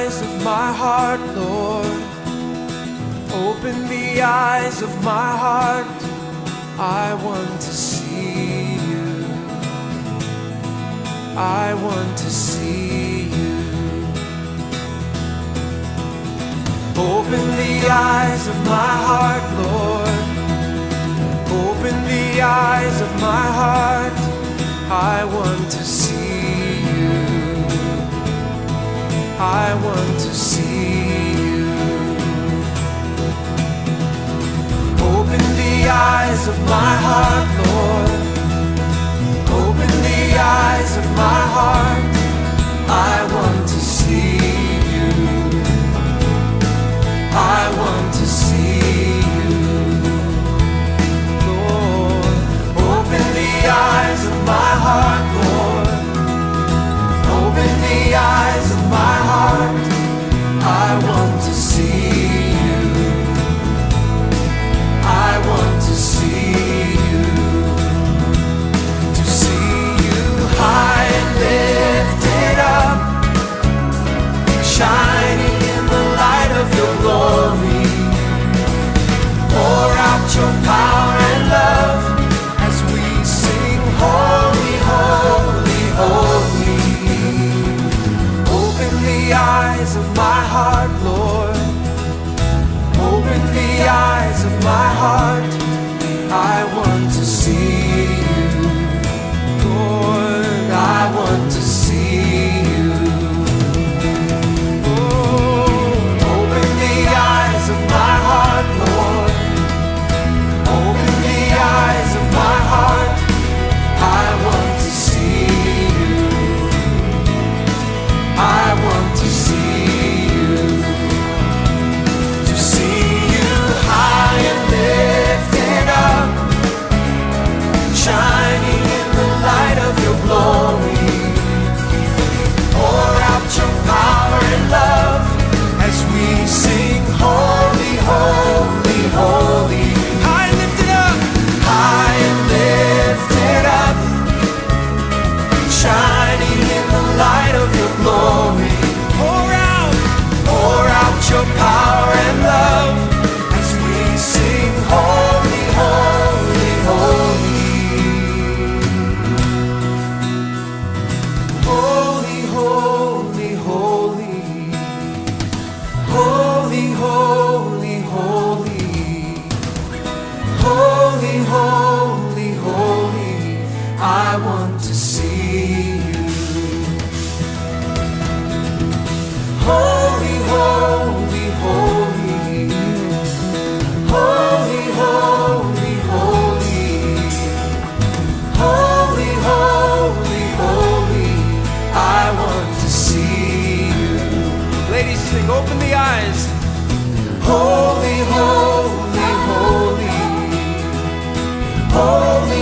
eyes of my heart, Lord. Open the eyes of my heart. I want to see you. I want to see you. Open the eyes of my heart, Lord. Open the eyes of my heart. I want to see you. I want to see you. Open the eyes of my heart, Lord. Open the eyes of my heart. I want to see you. I want to see you. Lord, open the eyes of my heart, Lord. Open the eyes of my heart. I want to see you. I want to see you. To see you high and lifted up, shining in the light of your glory. Pour out your power and love as we sing holy, holy, holy. Open the eyes of my heart, Lord. Open the eyes of my heart. I want to see you. Lord, I want to see you. Oh, open the eyes of my heart, Lord. Open the eyes of my heart. I want to see you. I want to see you. To see you high and lifted up, shining in the light of your glory. Pour out your power and love as we sing holy, holy, holy. High and lifted up, high and lifted up, shining in the light of your glory. Pour out your power and love as we sing holy, holy, holy. Holy, holy, holy. Holy, holy, holy. Holy, holy, holy. I want to see you. Holy, holy, holy. Holy, holy, holy. Holy, holy, holy. I want to see you. Ladies, sing, open the eyes. Holy, holy, holy. Holy,